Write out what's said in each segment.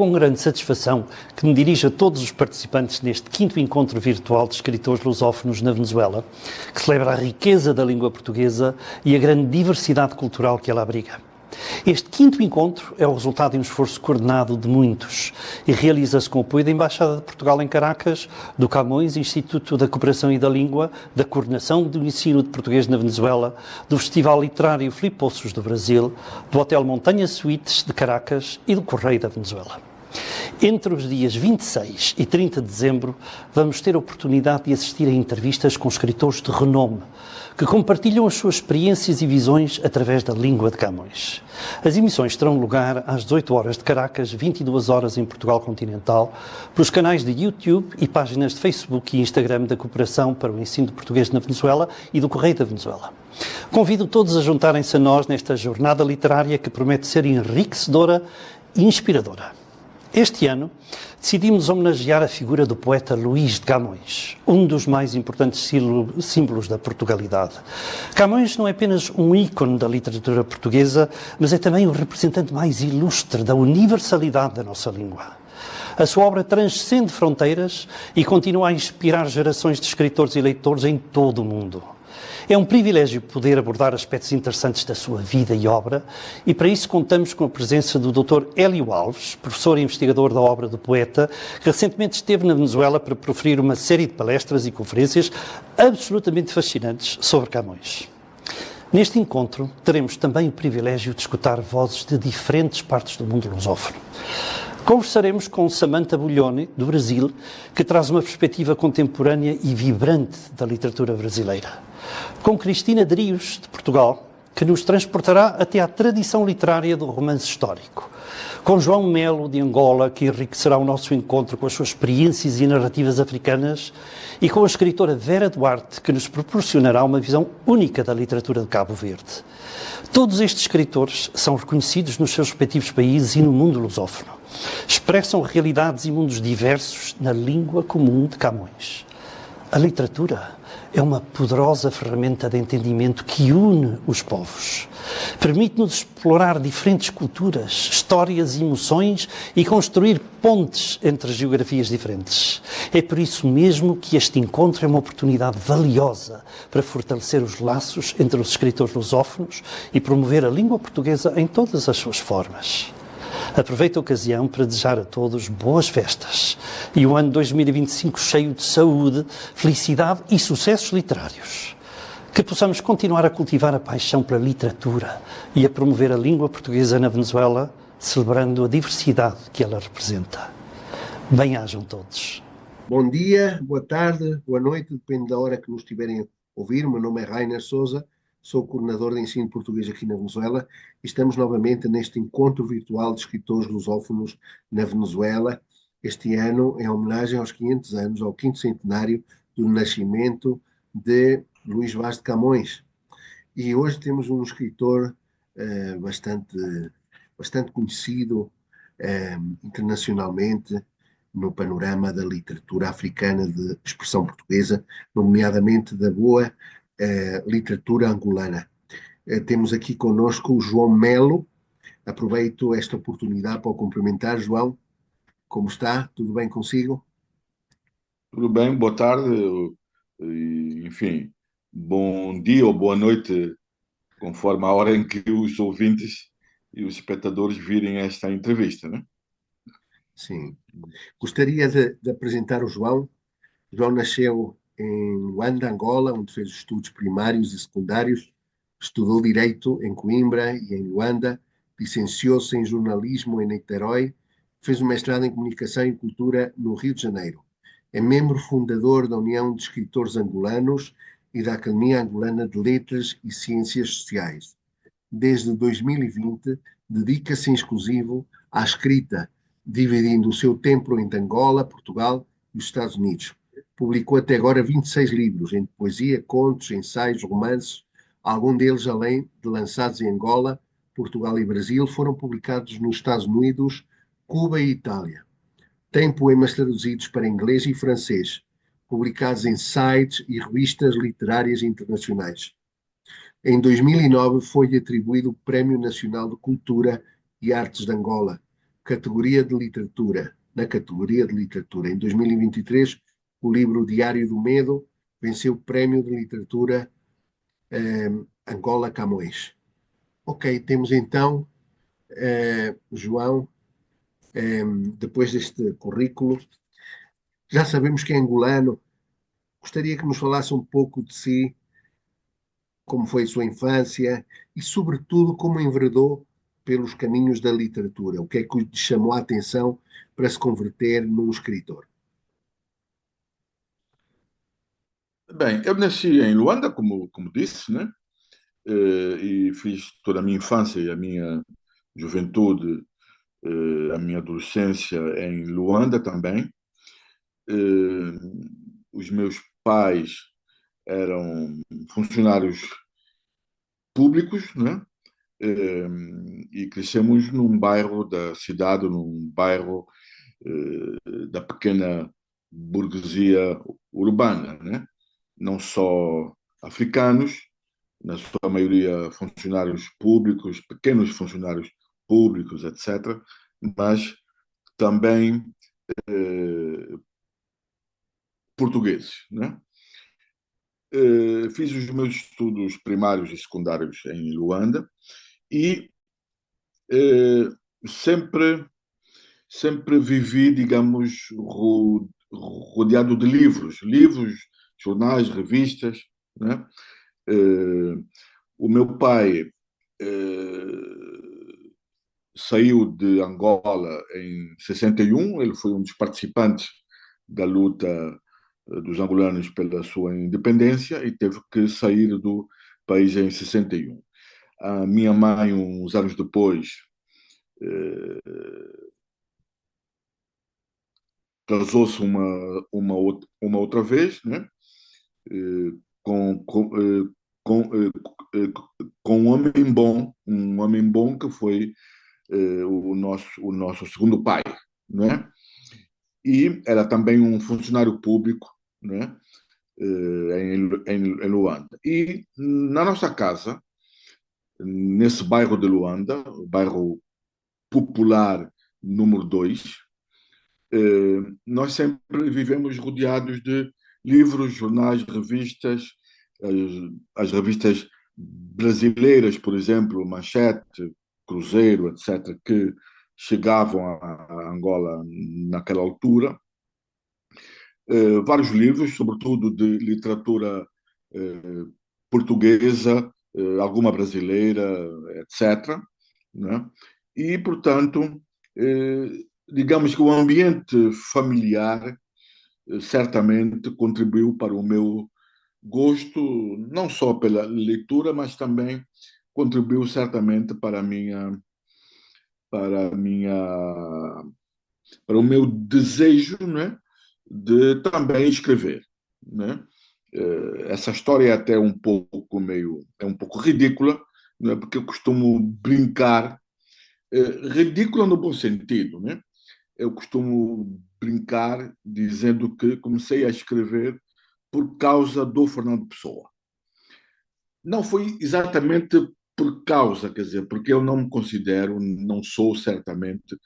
com grande satisfação que me dirijo a todos os participantes neste 5º encontro virtual de escritores lusófonos na Venezuela, que celebra a riqueza da língua portuguesa e a grande diversidade cultural que ela abriga. Este 5º encontro é o resultado de um esforço coordenado de muitos e realiza-se com o apoio da Embaixada de Portugal em Caracas, do Camões Instituto da Cooperação e da Língua, da Coordenação do Ensino de Português na Venezuela, do Festival Literário Filipe Poços do Brasil, do Hotel Montanha Suites de Caracas e do Correio da Venezuela. Entre os dias 26 e 30 de dezembro, vamos ter a oportunidade de assistir a entrevistas com escritores de renome, que compartilham as suas experiências e visões através da língua de Camões. As emissões terão lugar às 18 horas de Caracas, 22 horas em Portugal Continental, pelos canais de YouTube e páginas de Facebook e Instagram da Cooperação para o Ensino de Português na Venezuela e do Correio da Venezuela. Convido todos a juntarem-se a nós nesta jornada literária que promete ser enriquecedora e inspiradora. Este ano, decidimos homenagear a figura do poeta Luís de Camões, um dos mais importantes símbolos da Portugalidade. Camões não é apenas um ícone da literatura portuguesa, mas é também o representante mais ilustre da universalidade da nossa língua. A sua obra transcende fronteiras e continua a inspirar gerações de escritores e leitores em todo o mundo. É um privilégio poder abordar aspectos interessantes da sua vida e obra, e para isso contamos com a presença do Dr. Hélio Alves, professor e investigador da obra do poeta, que recentemente esteve na Venezuela para proferir uma série de palestras e conferências absolutamente fascinantes sobre Camões. Neste encontro, teremos também o privilégio de escutar vozes de diferentes partes do mundo lusófono. Conversaremos com Samantha Buglione, do Brasil, que traz uma perspectiva contemporânea e vibrante da literatura brasileira. Com Cristina Drios, de Portugal, que nos transportará até à tradição literária do romance histórico. Com João Melo, de Angola, que enriquecerá o nosso encontro com as suas experiências e narrativas africanas. E com a escritora Vera Duarte, que nos proporcionará uma visão única da literatura de Cabo Verde. Todos estes escritores são reconhecidos nos seus respectivos países e no mundo lusófono. Expressam realidades e mundos diversos na língua comum de Camões. A literatura é uma poderosa ferramenta de entendimento que une os povos. Permite-nos explorar diferentes culturas, histórias e emoções e construir pontes entre geografias diferentes. É por isso mesmo que este encontro é uma oportunidade valiosa para fortalecer os laços entre os escritores lusófonos e promover a língua portuguesa em todas as suas formas. Aproveito a ocasião para desejar a todos boas festas e um ano 2025 cheio de saúde, felicidade e sucessos literários. Que possamos continuar a cultivar a paixão pela literatura e a promover a língua portuguesa na Venezuela, celebrando a diversidade que ela representa. Bem-ajam todos. Bom dia, boa tarde, boa noite, depende da hora que nos estiverem a ouvir. O meu nome é Rainer Sousa. Sou coordenador de ensino português aqui na Venezuela e estamos novamente neste encontro virtual de escritores lusófonos na Venezuela. Este ano é homenagem aos 500 anos, ao 5º centenário do nascimento de Luís Vaz de Camões. E hoje temos um escritor bastante conhecido internacionalmente no panorama da literatura africana de expressão portuguesa, nomeadamente da boa literatura angolana. Temos aqui conosco o João Melo. Aproveito esta oportunidade para o cumprimentar. João, como está? Tudo bem consigo? Tudo bem, boa tarde, enfim, bom dia ou boa noite, conforme a hora em que os ouvintes e os espectadores virem esta entrevista, né? Sim. Gostaria de apresentar o João. João nasceu em Luanda, Angola, onde fez estudos primários e secundários, estudou Direito em Coimbra e em Luanda, licenciou-se em Jornalismo em Niterói, fez um mestrado em Comunicação e Cultura no Rio de Janeiro. É membro fundador da União de Escritores Angolanos e da Academia Angolana de Letras e Ciências Sociais. Desde 2020, dedica-se em exclusivo à escrita, dividindo o seu tempo entre Angola, Portugal e os Estados Unidos. Publicou até agora 26 livros, entre poesia, contos, ensaios, romances. Alguns deles, além de lançados em Angola, Portugal e Brasil, foram publicados nos Estados Unidos, Cuba e Itália. Tem poemas traduzidos para inglês e francês, publicados em sites e revistas literárias internacionais. Em 2009 foi-lhe atribuído o Prémio Nacional de Cultura e Artes de Angola, categoria de literatura, na categoria de literatura. Em 2023, o livro Diário do Medo venceu o Prémio de Literatura Angola Camões. Ok, temos então, João, depois deste currículo, já sabemos que é angolano. Gostaria que nos falasse um pouco de si, como foi a sua infância e, sobretudo, como enveredou pelos caminhos da literatura. O que é que lhe chamou a atenção para se converter num escritor? Bem, eu nasci em Luanda, como disse, né? E fiz toda a minha infância e a minha juventude, a minha adolescência em Luanda também. Eh, Os meus pais eram funcionários públicos, né? Eh, E crescemos num bairro da cidade, num bairro da pequena burguesia urbana, né? Não só africanos, na sua maioria funcionários públicos, pequenos funcionários públicos, etc., mas também eh, portugueses, né? Fiz os meus estudos primários e secundários em Luanda e eh, sempre sempre vivi, digamos, rodeado de livros, jornais, revistas, né? Eh, o meu pai saiu de Angola em 61, ele foi um dos participantes da luta dos angolanos pela sua independência e teve que sair do país em 61. A minha mãe, uns anos depois, eh, casou-se uma outra vez, né? Eh, com, com, eh, com um homem bom que foi o nosso segundo pai, né? E era também um funcionário público, né? Em Luanda. E na nossa casa, nesse bairro de Luanda, o bairro popular número 2, nós sempre vivemos rodeados de livros, jornais, revistas, as revistas brasileiras, por exemplo, Manchete, Cruzeiro, etc., que chegavam a Angola naquela altura. Vários livros, sobretudo de literatura eh, portuguesa, alguma brasileira, etc., né? E, portanto, eh, digamos que o ambiente familiar certamente contribuiu para o meu gosto, não só pela leitura, mas também contribuiu certamente para a minha, para o meu desejo, né, de também escrever, né? Essa história é até é um pouco ridícula, né, porque eu costumo brincar, ridícula no bom sentido, né? Eu costumo brincar dizendo que comecei a escrever por causa do Fernando Pessoa. Não foi exatamente por causa, quer dizer, porque eu não me considero, não sou certamente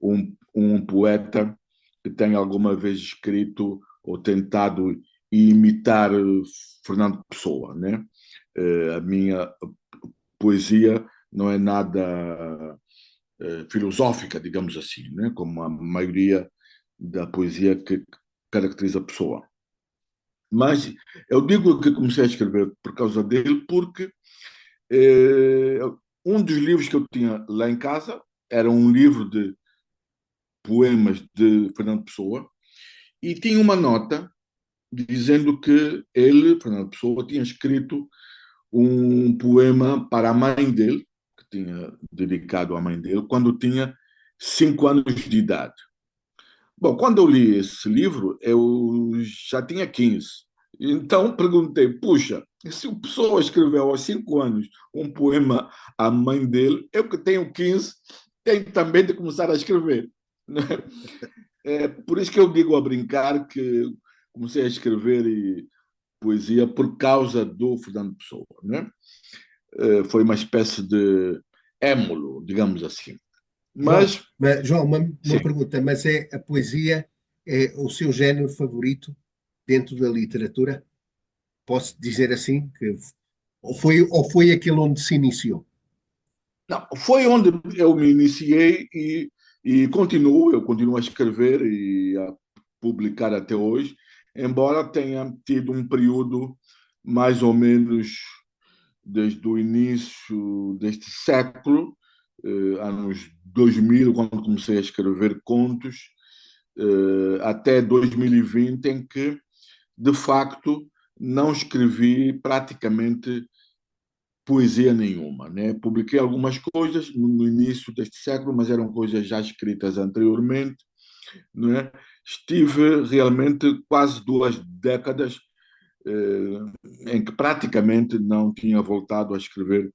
um poeta que tenha alguma vez escrito ou tentado imitar Fernando Pessoa, né? A minha poesia não é nada filosófica, digamos assim, né? Como a maioria da poesia que caracteriza a pessoa. Mas eu digo que comecei a escrever por causa dele porque eh, um dos livros que eu tinha lá em casa era um livro de poemas de Fernando Pessoa e tinha uma nota dizendo que ele, Fernando Pessoa, tinha escrito um poema para a mãe dele, que tinha dedicado à mãe dele, quando tinha 5 anos de idade. Bom, quando eu li esse livro, eu já tinha 15. Então perguntei, puxa, se o Pessoa escreveu aos 5 anos um poema à mãe dele, eu que tenho 15, tenho também de começar a escrever. É por isso que eu digo a brincar que comecei a escrever poesia por causa do Fernando Pessoa, né? Foi uma espécie de émulo, digamos assim. João, Mas, João, sim, uma pergunta, mas é a poesia é o seu género favorito dentro da literatura? Posso dizer assim? Que ou foi aquele onde se iniciou? não, foi onde eu me iniciei e continuo, eu continuo a escrever e a publicar até hoje, embora tenha tido um período mais ou menos desde o início deste século, anos 2000, quando comecei a escrever contos, até 2020, em que, de facto, não escrevi praticamente poesia nenhuma, né? Publiquei algumas coisas no início deste século, mas eram coisas já escritas anteriormente, né? Estive realmente quase 2 décadas em que praticamente não tinha voltado a escrever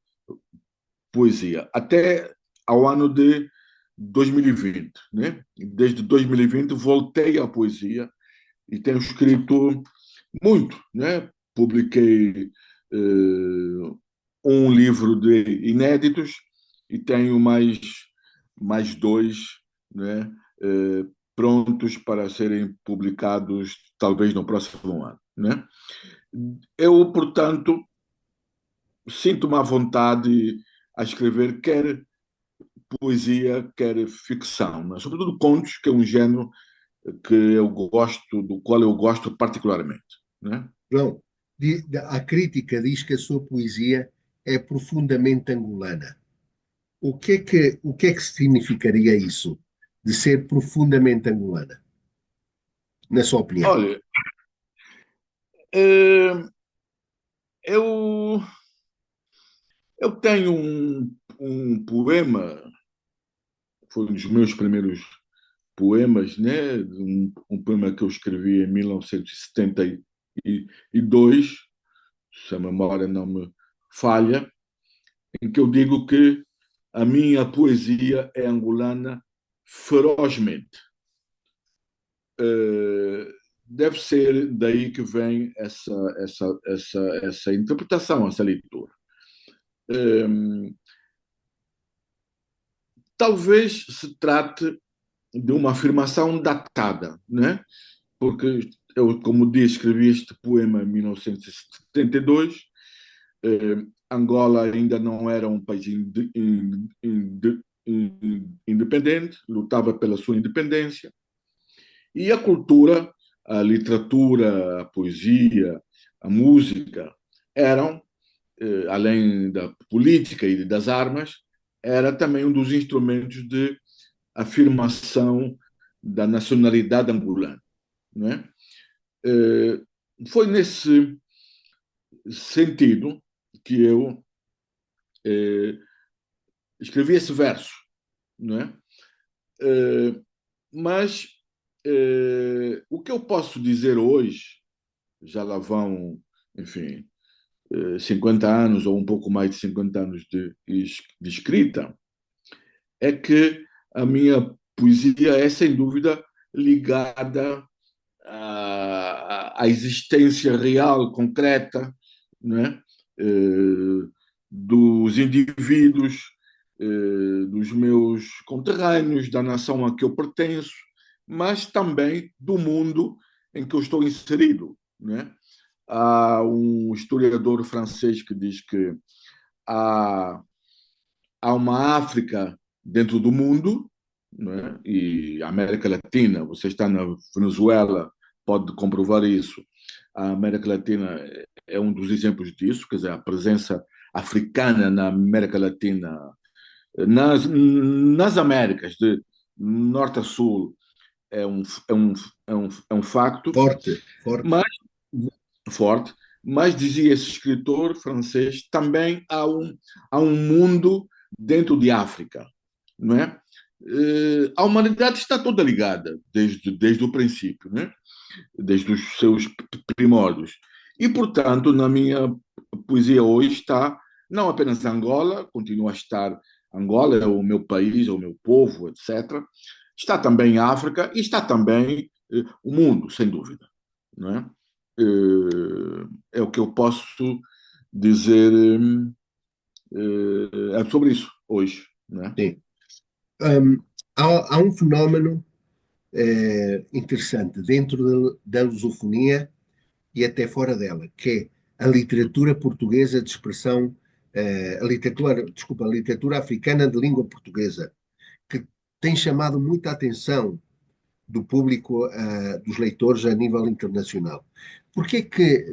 poesia, até ao ano de 2020, né? Desde 2020 voltei à poesia e tenho escrito muito, né? Publiquei um livro de inéditos e tenho mais dois, né? Prontos para serem publicados talvez no próximo ano, né? Eu, portanto, sinto-me à vontade a escrever quer poesia, quer ficção, né? Sobretudo contos, que é um género que eu gosto, do qual eu gosto particularmente, né? João, a crítica diz que a sua poesia é profundamente angolana. O que é que significaria isso, de ser profundamente angolana, na sua opinião? Olha, eh, eu, eu tenho um poema, foi um dos meus primeiros poemas, né? Um poema que eu escrevi em 1972, se a memória não me falha, em que eu digo que a minha poesia é angolana ferozmente. Deve ser daí que vem essa interpretação, essa leitura. Talvez se trate de uma afirmação datada, né? Porque eu, como disse, escrevi este poema em 1972. Angola ainda não era um país independente, lutava pela sua independência. E a cultura, a literatura, a poesia, a música eram, além da política e das armas, era também um dos instrumentos de afirmação da nacionalidade angolana, né? Foi nesse sentido que eu escrevi esse verso, né? Mas o que eu posso dizer hoje, já lá vão, enfim, 50 anos ou um pouco mais de 50 anos de escrita, é que a minha poesia é, sem dúvida, ligada à existência real, concreta, né? Dos indivíduos, dos meus conterrâneos, da nação a que eu pertenço, mas também do mundo em que eu estou inserido, né? Há um historiador francês que diz que há, há uma África dentro do mundo, né? E a América Latina, você está na Venezuela, pode comprovar isso. A América Latina é um dos exemplos disso, quer dizer, a presença africana na América Latina, nas Américas, de norte a sul, é um facto, Forte, forte. mas forte. Mas, dizia esse escritor francês, também há um mundo dentro de África, não é? A humanidade está toda ligada desde o princípio, né? Desde os seus primórdios. E, portanto, na minha poesia hoje está não apenas Angola, continua a estar Angola, é o meu país, é o meu povo, etc. Está também África e está também o mundo, sem dúvida. Não é? É o que eu posso dizer sobre isso hoje. Não é? Sim. Há um fenómeno interessante dentro da lusofonia e até fora dela, que é a literatura portuguesa de expressão, a literatura africana de língua portuguesa, que tem chamado muita atenção do público, dos leitores a nível internacional.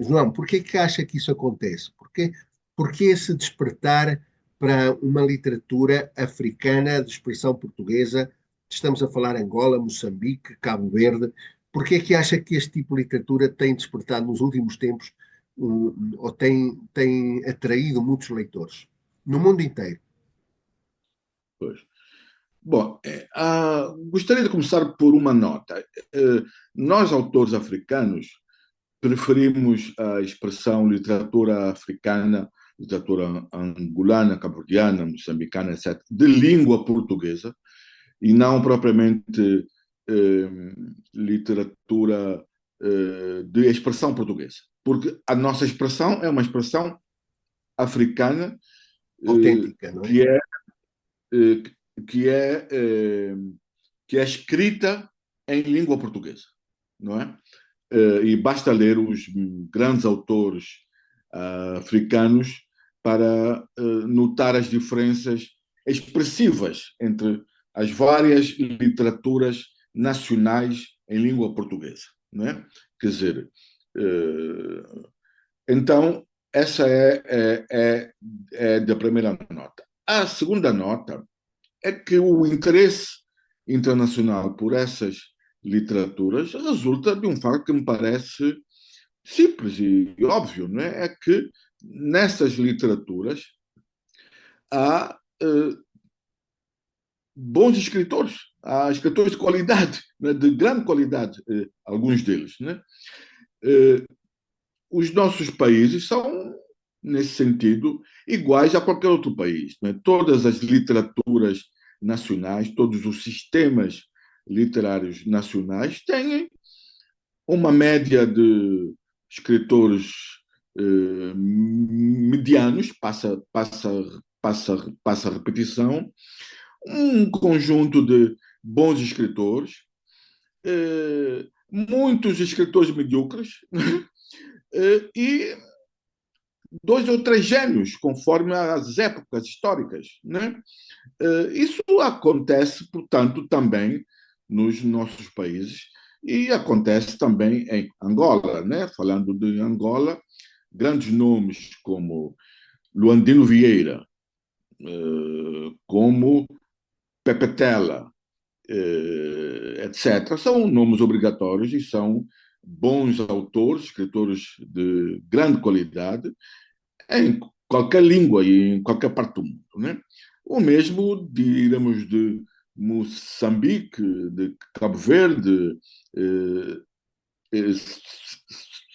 João, porquê que acha que isso acontece? Porquê esse despertar para uma literatura africana de expressão portuguesa? Estamos a falar Angola, Moçambique, Cabo Verde. Porquê que acha que este tipo de literatura tem despertado nos últimos tempos, ou tem atraído muitos leitores? No mundo inteiro. Pois. Bom, gostaria de começar por uma nota. Nós, autores africanos, preferimos a expressão literatura africana, literatura angolana, cabo-verdiana, moçambicana, etc., de língua portuguesa, e não propriamente literatura de expressão portuguesa. Porque a nossa expressão é uma expressão africana Autêntica, não é? que é, eh, que é, que é escrita em língua portuguesa, não é? E basta ler os grandes autores africanos para notar as diferenças expressivas entre as várias literaturas nacionais em língua portuguesa, não é? Quer dizer, então essa é da primeira nota. A segunda nota é que o interesse internacional por essas literaturas resulta de um facto que me parece simples e óbvio, não é? É que nessas literaturas há bons escritores, há escritores de qualidade, né? De grande qualidade, alguns deles, né? Os nossos países são, nesse sentido, iguais a qualquer outro país, né? Todas as literaturas nacionais, todos os sistemas literários nacionais têm uma média de escritores medianos, passa a repetição, um conjunto de bons escritores, muitos escritores medíocres e dois ou três gênios, conforme as épocas históricas, né? Isso acontece, portanto, também nos nossos países e acontece também em Angola, né? Falando de Angola, grandes nomes como Luandino Vieira, como Pepe Tela, etc., são nomes obrigatórios e são bons autores, escritores de grande qualidade, em qualquer língua e em qualquer parte do mundo, né? O mesmo, diremos, de Moçambique, de Cabo Verde, eh, eh,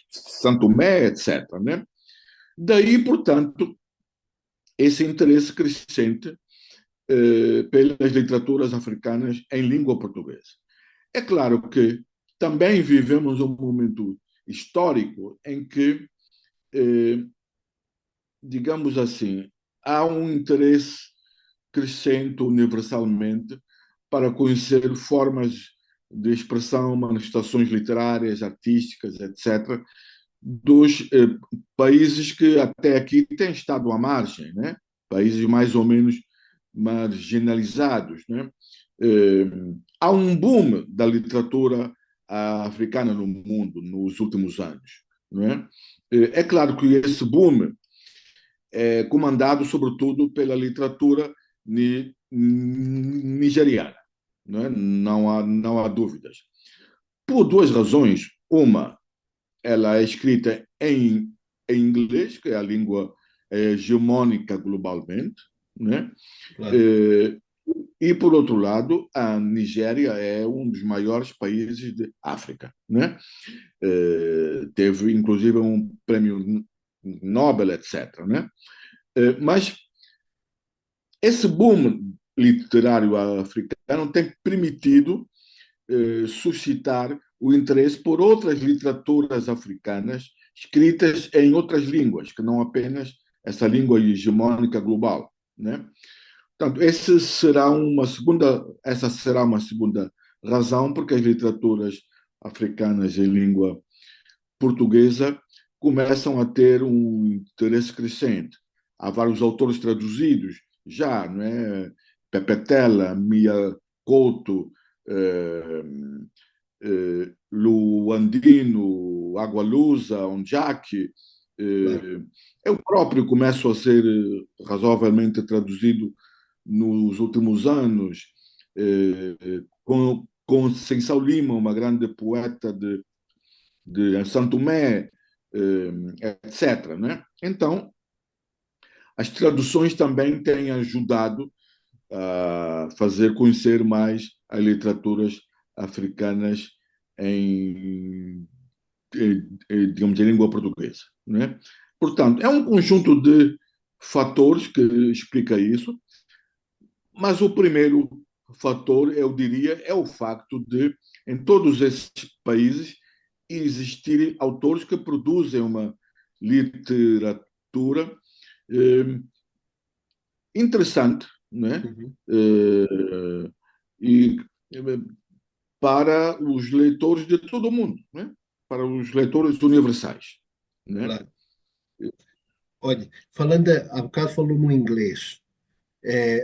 Santo Tomé, etc., né? Daí, portanto, esse interesse crescente pelas literaturas africanas em língua portuguesa. É claro que também vivemos um momento histórico em que, digamos assim, há um interesse crescente universalmente para conhecer formas de expressão, manifestações literárias, artísticas, etc., dos países que até aqui têm estado à margem, né? Países mais ou menos marginalizados, né? Há um boom da literatura africana no mundo nos últimos anos, não é? É claro que esse boom é comandado sobretudo pela literatura nigeriana, não é? Não há dúvidas. Por duas razões. Uma, ela é escrita em inglês, que é a língua hegemônica globalmente, né? Claro. E, por outro lado, a Nigéria é um dos maiores países de África, né? Teve, inclusive, um prêmio Nobel, etc., né? Mas esse boom literário africano tem permitido suscitar o interesse por outras literaturas africanas escritas em outras línguas, que não apenas essa língua hegemônica global, né? Portanto, essa será uma segunda razão porque as literaturas africanas em língua portuguesa começam a ter um interesse crescente. Há vários autores traduzidos já, não é? Pepe Tela, Mia Couto, eh, Luandino, Agualusa, Onjaki. Claro. Eu próprio começo a ser razoavelmente traduzido nos últimos anos, com Conceição Lima, uma grande poeta de Santo Tomé, etc. Né? Então, as traduções também têm ajudado a fazer conhecer mais as literaturas africanas digamos, em língua portuguesa. Né? Portanto, é um conjunto de fatores que explica isso, mas o primeiro fator, eu diria, é o facto de, em todos esses países, existirem autores que produzem uma literatura eh, interessante, né? Uhum. E para os leitores de todo o mundo, né? Para os leitores universais, né? Claro. Olha, falando, há bocado falou no inglês.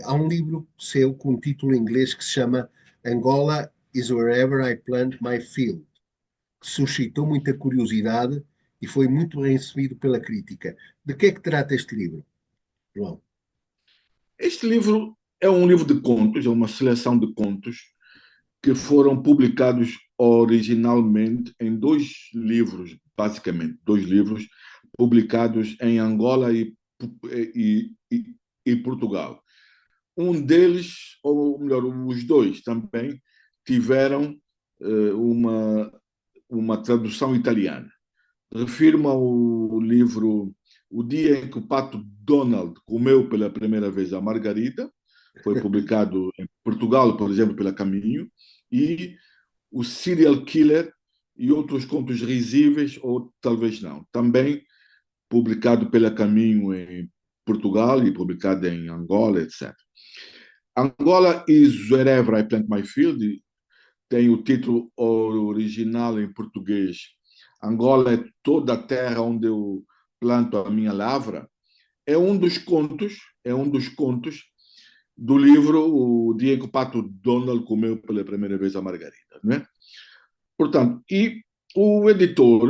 Há um livro seu com um título em inglês que se chama Angola is Wherever I Plant My Field, que suscitou muita curiosidade e foi muito bem recebido pela crítica. De que é que trata este livro, João? Este livro é um livro de contos, é uma seleção de contos que foram publicados originalmente em dois livros, basicamente, dois livros publicados em Angola e Portugal. Um deles, ou melhor, os dois também, tiveram uma tradução italiana. Refiro-me ao livro O Dia em que o Pato Donald comeu pela primeira vez a Margarida, foi publicado em Portugal, por exemplo, pela Caminho, e O Serial Killer e Outros Contos Risíveis, ou talvez não, também publicado pela Caminho em Portugal e publicado em Angola, etc. Angola is Wherever I Plant My Field tem o título original em português. Angola é toda a terra onde eu planto a minha lavra. É um dos contos, é um dos contos do livro O Dia em que o Pato Donald comeu pela primeira vez a Margarida, né? Portanto, e o editor,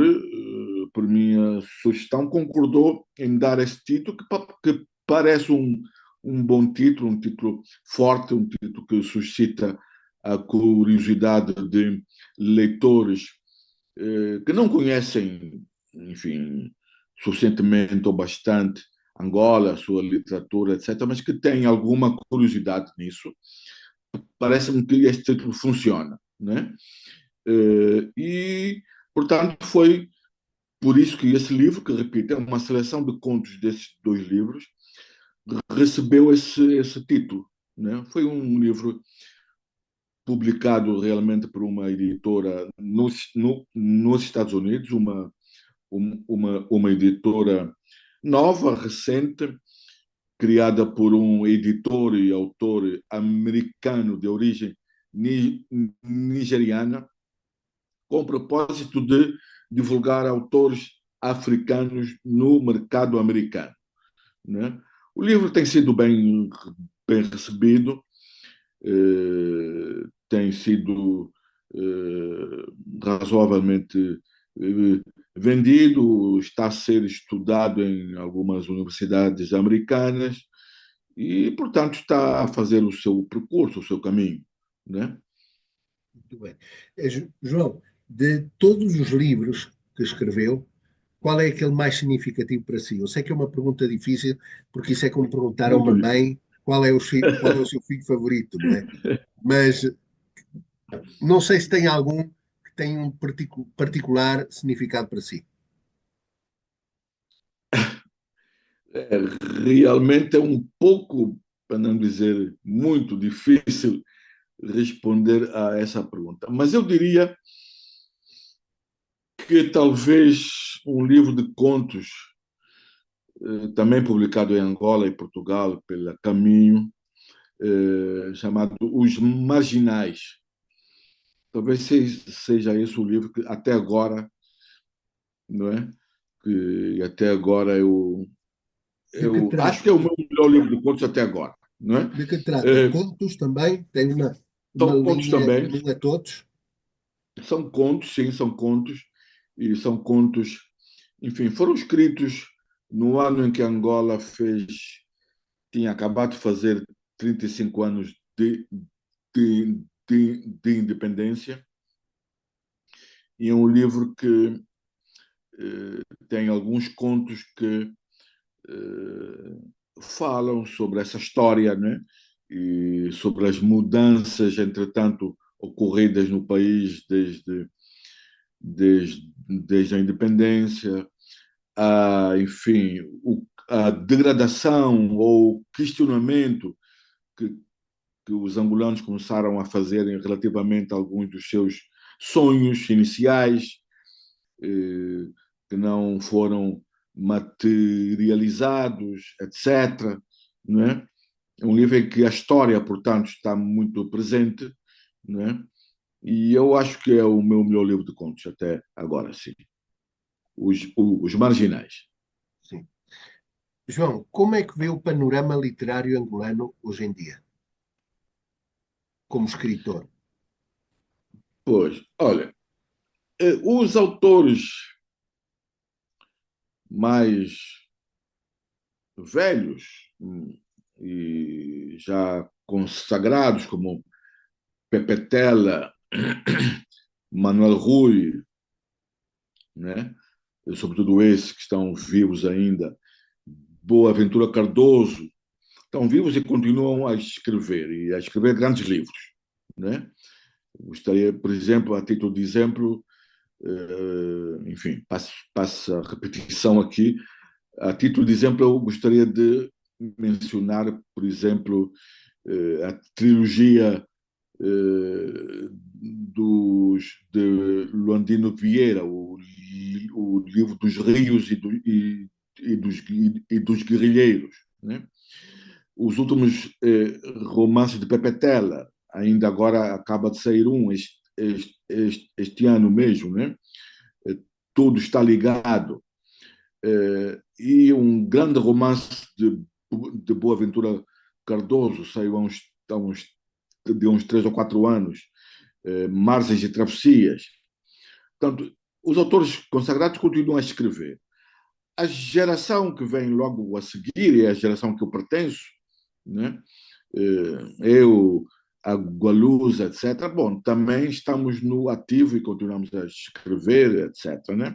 por minha sugestão, concordou em dar esse título, que parece um bom título, um título forte, um título que suscita a curiosidade de leitores que não conhecem, enfim, suficientemente ou bastante Angola, a sua literatura, etc., mas que têm alguma curiosidade nisso. Parece-me que este título funciona, né? E, portanto, foi por isso que esse livro, que repito, é uma seleção de contos desses dois livros, recebeu esse título. Né? Foi um livro publicado realmente por uma editora nos Estados Unidos, uma editora nova, recente, criada por um editor e autor americano de origem nigeriana, com o propósito de divulgar autores africanos no mercado americano. Né? O livro tem sido bem recebido, tem sido razoavelmente vendido, está a ser estudado em algumas universidades americanas e, portanto, está a fazer o seu percurso, o seu caminho. Né? Muito bem. João, de todos os livros que escreveu, qual é aquele mais significativo para si? Eu sei que é uma pergunta difícil, porque isso é como perguntar a Muito uma difícil. mãe qual é o seu filho favorito, não é? Mas não sei se tem algum que tem um particular significado para si. Realmente é um pouco, para não dizer muito difícil, responder a essa pergunta. Mas eu diria que talvez um livro de contos, também publicado em Angola e Portugal pela Caminho, chamado Os Marginais. Talvez seja esse o livro que até agora, não é? Que até agora De que eu acho que trata? é o meu melhor livro de contos até agora, não é? De que trata? Eh, Contos também? Tem uma São contos linha também, comum a todos? são contos, sim, são contos, e são contos, enfim, foram escritos no ano em que Angola tinha acabado de fazer 35 anos de independência, e é um livro que tem alguns contos que falam sobre essa história, né? E sobre as mudanças, entretanto, ocorridas no país desde a independência, enfim, a degradação ou questionamento que, que os angolanos começaram a fazer relativamente a alguns dos seus sonhos iniciais, eh, que não foram materializados, etc. Não é? É um livro em que a história, portanto, está muito presente, não é? E eu acho que é o meu melhor livro de contos até agora, sim. Os Marginais. Sim. João, como é que vê o panorama literário angolano hoje em dia, como escritor? Pois, olha, os autores mais velhos e já consagrados, como Pepe Tela, Manuel Rui, né? Sobretudo esses que estão vivos ainda, Boaventura Cardoso, estão vivos e continuam a escrever grandes livros, né? Gostaria, por exemplo, a título de exemplo, enfim, passo a repetição aqui, a título de exemplo, eu gostaria de mencionar, por exemplo, a trilogia de Luandino Vieira, o livro dos rios e dos guerrilheiros, né? Os últimos romances de Pepe Tela, ainda agora acaba de sair um este ano mesmo, né? Tudo está ligado. E um grande romance de Boaventura Cardoso saiu de uns 3 ou 4 anos, Margens e Travessias. Portanto, os autores consagrados continuam a escrever. A geração que vem logo a seguir, é a geração que eu pertenço, né? Eu, a Gualusa, etc. Bom, também estamos no ativo e continuamos a escrever, etc. Né?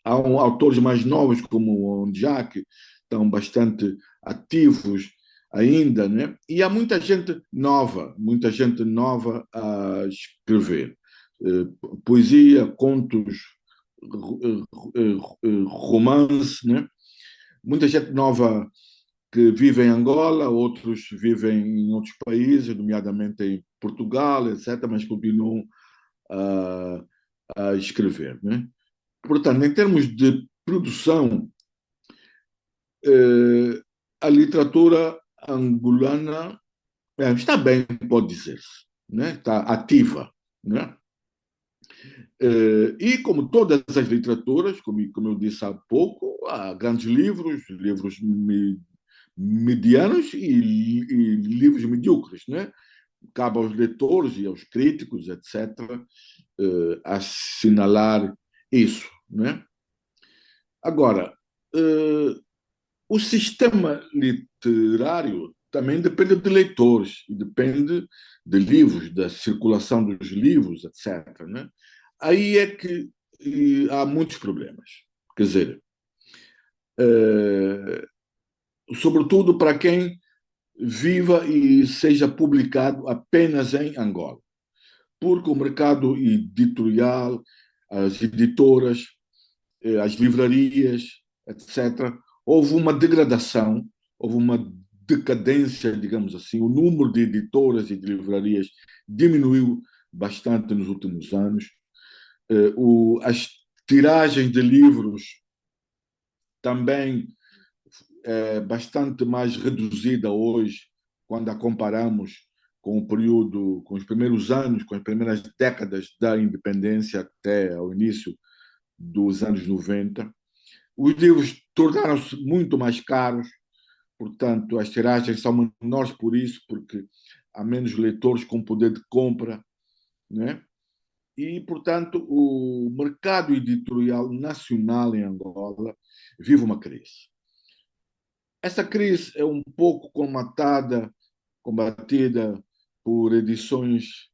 Há autores mais novos, como o Ondjak, estão bastante ativos ainda, né? E há muita gente nova a escrever. Poesia, contos, romance, né? Muita gente nova que vive em Angola, outros vivem em outros países, nomeadamente em Portugal, etc., mas continuam a, a escrever, né? Portanto, em termos de produção, a literatura angolana está bem, pode dizer-se, né? Está ativa, né? E como todas as literaturas, como eu disse há pouco, há grandes livros medianos e livros medíocres, né? Cabe aos leitores e aos críticos, etc., assinalar isso, né? Agora, o sistema literário também depende de leitores e depende de livros, da circulação dos livros, etc. Né? Aí é que há muitos problemas. Quer dizer, sobretudo para quem viva e seja publicado apenas em Angola, porque o mercado editorial, as editoras, as livrarias, etc., houve uma degradação, houve uma decadência, digamos assim. O número de editoras e de livrarias diminuiu bastante nos últimos anos. As tiragens de livros também bastante mais reduzida hoje quando a comparamos com o período, com os primeiros anos, com as primeiras décadas da independência até ao início dos anos 90. Os livros tornaram-se muito mais caros, portanto, as tiragens são menores por isso, porque há menos leitores com poder de compra, né? E, portanto, o mercado editorial nacional em Angola vive uma crise. Essa crise é um pouco combatida por edições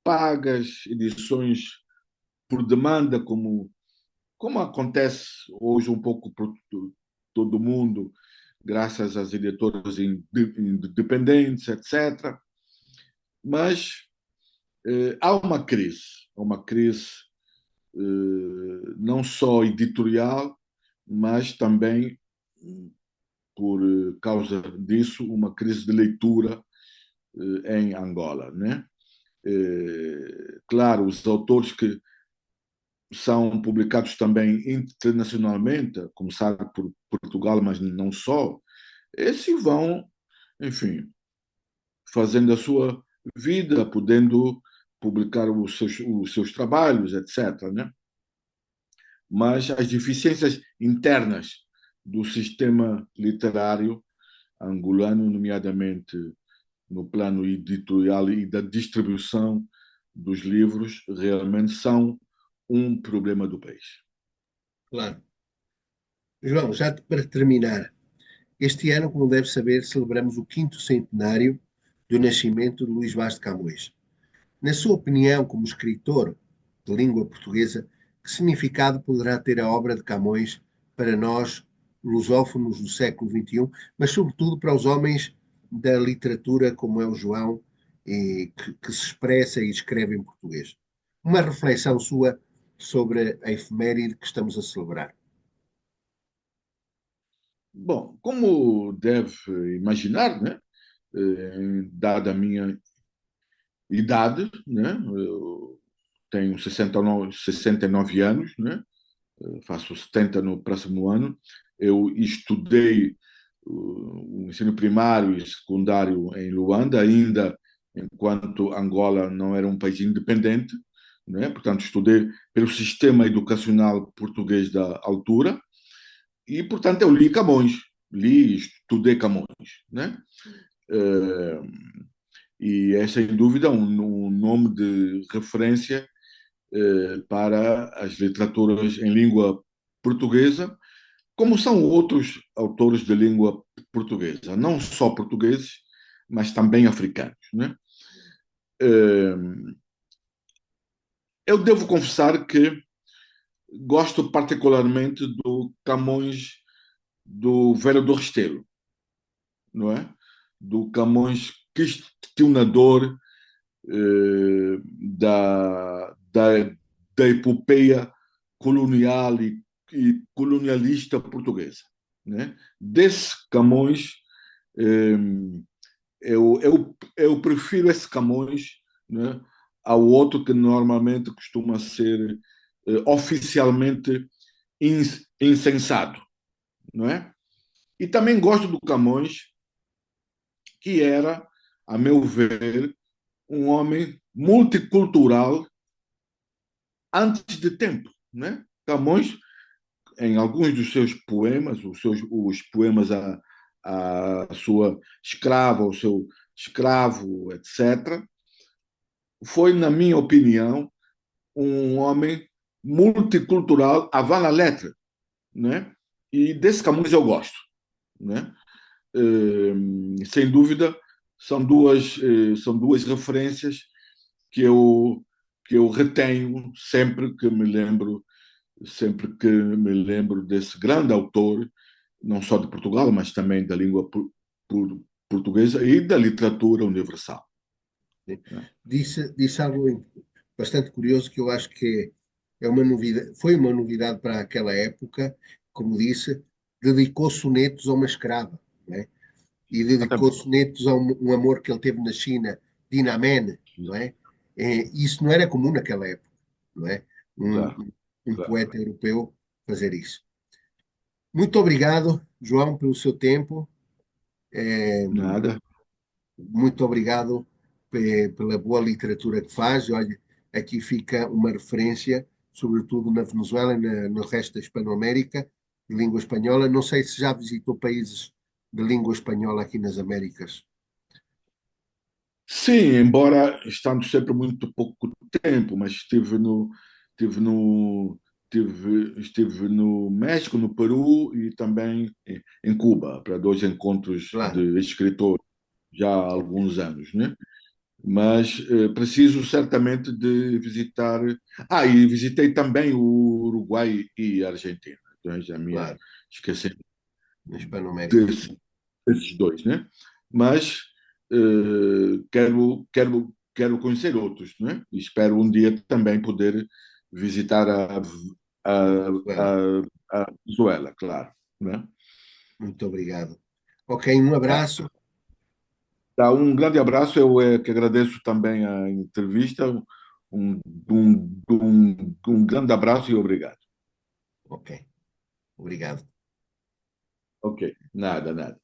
pagas, edições por demanda, como acontece hoje um pouco por todo o mundo, graças às editoras independentes, etc. Mas há uma crise não só editorial, mas também, por causa disso, uma crise de leitura em Angola, né? Claro, os autores que são publicados também internacionalmente, a começar por Portugal, mas não só, esses vão, enfim, fazendo a sua vida, podendo publicar os seus trabalhos, etc., né? Mas as deficiências internas do sistema literário angolano, nomeadamente no plano editorial e da distribuição dos livros, realmente são um problema do país. Claro. João, já para terminar, este ano, como deve saber, celebramos o quinto centenário do nascimento de Luís Vaz de Camões. Na sua opinião, como escritor de língua portuguesa, que significado poderá ter a obra de Camões para nós, lusófonos do século XXI, mas sobretudo para os homens da literatura, como é o João, que se expressa e escreve em português? Uma reflexão sua sobre a efeméride que estamos a celebrar. Bom, como deve imaginar, né? Dada a minha idade, né? Eu tenho 69 anos, né? Faço 70 no próximo ano. Eu estudei o ensino primário e secundário em Luanda, ainda enquanto Angola não era um país independente, né? Portanto, estudei pelo sistema educacional português da altura e, portanto, eu li Camões, li e estudei Camões, né? Eh, e é, sem dúvida, um nome de referência para as literaturas em língua portuguesa, como são outros autores de língua portuguesa, não só portugueses, mas também africanos, né? Eu devo confessar que gosto particularmente do Camões do Velho do Restelo, não é? Do Camões questionador da epopeia colonial e colonialista portuguesa, né? Desse Camões, eu prefiro esse Camões, né, ao outro que normalmente costuma ser oficialmente insensado, não é? E também gosto do Camões, que era, a meu ver, um homem multicultural antes de tempo, né? Camões, em alguns dos seus poemas, os poemas à sua escrava, ao seu escravo, etc., foi, na minha opinião, um homem multicultural avant la lettre, né? E desse Camões eu gosto, né? Sem dúvida, são duas referências que eu, que eu retenho sempre que me lembro desse grande autor, não só de Portugal, mas também da língua portuguesa e da literatura universal. Disse algo bastante curioso que eu acho que é uma novidade, foi uma novidade para aquela época, como disse, dedicou sonetos a uma escrava, né? E dedicou sonetos a um amor que ele teve na China, Dinamen, não é? Isso não era comum naquela época, não é? Claro, Um claro. poeta europeu fazer isso. Muito obrigado, João, pelo seu tempo. Nada. muito obrigado pela boa literatura que faz. Olha, aqui fica uma referência, sobretudo na Venezuela e no resto da Hispanoamérica, de língua espanhola. Não sei se já visitou países de língua espanhola aqui nas Américas. Sim, embora estando sempre muito pouco tempo, mas estive no, estive no México, no Peru e também em Cuba, para dois encontros Claro, de escritores já há alguns anos, né? Mas preciso certamente de visitar. Ah, e visitei também o Uruguai e a Argentina. Então já me ia claro, esquecendo na Hispanoamérica. desse, desses dois, né? Mas quero conhecer outros, né? E espero um dia também poder visitar A a, Venezuela. a, a Venezuela, claro, né? Muito obrigado. Ok, um Tá. abraço. Tá, um grande abraço, eu que agradeço também a entrevista, um grande abraço e obrigado. Ok, obrigado. Ok, nada, nada.